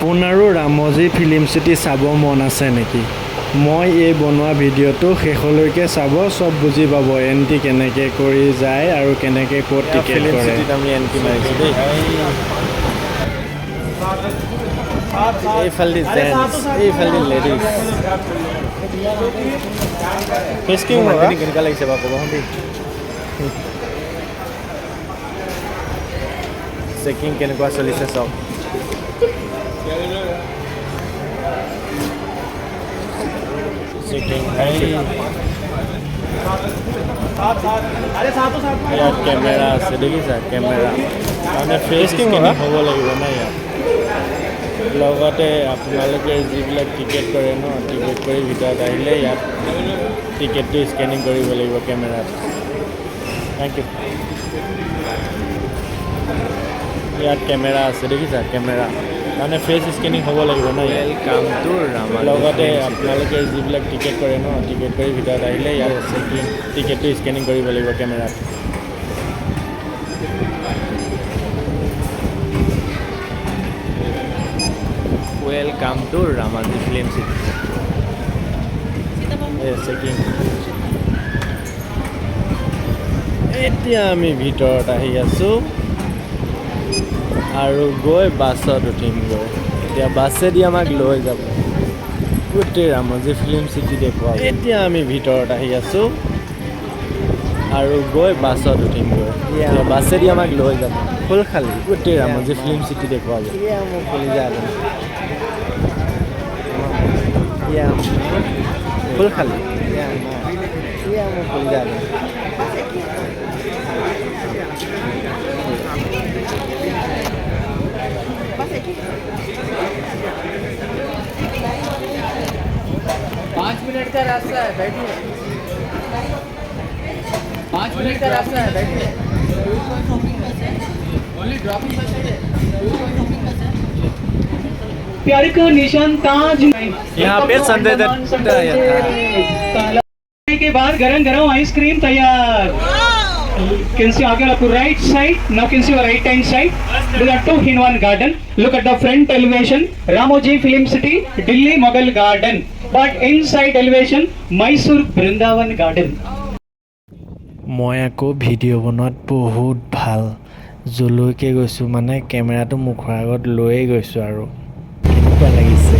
আপোনাৰো Ramji film city চাব মন আছে নেকি? মই এই বনোৱা ভিডিঅ'টো শেষলৈকে চাব, চব বুজি পাব এণ্ট্ৰি কেনেকৈ কৰি যায় আৰু কেনেকৈ ক'ত টিকেট কৰে। আমি এণ্ট্ৰি মাৰিছোঁ দেই। এইফালে জেণ্টছ, এইফালে লেডিজ। ফেচকিং কেনেকুৱা লাগিছে বাৰু ক'ব দেই। চেকিং কেনেকুৱা চলিছে চাওক। চেকিং ইয়াত কেমেৰা আছে দেখিছা, কেমেৰা মানে ফেচ স্কেনিং হ'ব লাগিব ন ইয়াত। লগতে আপোনালোকে যিবিলাক টিকেট কৰে ন, টিকেট কৰি ভিতৰত আহিলে ইয়াত টিকেটটো স্কেনিং কৰিব লাগিব কেমেৰাত। Thank U. ইয়াত কেমেৰা আছে দেখিছা, কেমেৰা মানে ফেচ স্কেনিং হ'ব লাগিব ন। ৱেলকামটো ৰামাজী। লগতে আপোনালোকে যিবিলাক টিকেট কৰে ন, টিকেট কৰি ভিতৰত আহিলে ইয়াত টিকেটটো স্কেনিং কৰিব লাগিব কেমেৰাত। ৱেলকামটো ৰামাজী ফিল্ম চিটি। চেকিং। এতিয়া আমি ভিতৰত আহি আছোঁ আৰু গৈ বাছত উঠিমগৈ। এতিয়া বাছেদি আমাক লৈ যাব, গোটেই ৰামজী ফিল্ম চিটি দেখুৱাব। এতিয়া আমি ভিতৰত আহি আছোঁ আৰু গৈ বাছত উঠিমগৈ। এতিয়া বাছেদি আমাক লৈ যাব, ফুল খালি গোটেই ৰামজী ফিল্ম চিটি দেখুৱাব। মোক খুলি যায় ফুল খালি মোক খুলি যায়। पाँच मिनट का रास्ता है, बैठिए। 5 मिनट का रास्ता है, बैठिए। ओनली ड्रॉपिंग बस है। प्यार का निशान ताज यहाँ पे संजय दत्त के बाद गरम गरम आइसक्रीम तैयार। Can see again up to right side. Now can see your right hand side. There are 2 in 1 garden. Look at the front elevation. Ramoji Film City, Delhi Mughal Garden. But inside elevation, Mysore Brindavan Garden. মই আকৌ video' বনোৱাত বহুত ভাল। যলৈকে গৈছোঁ মানে কেমেৰাটো মুখৰ আগত লৈয়ে গৈছোঁ আৰু কেনেকুৱা লাগিছে।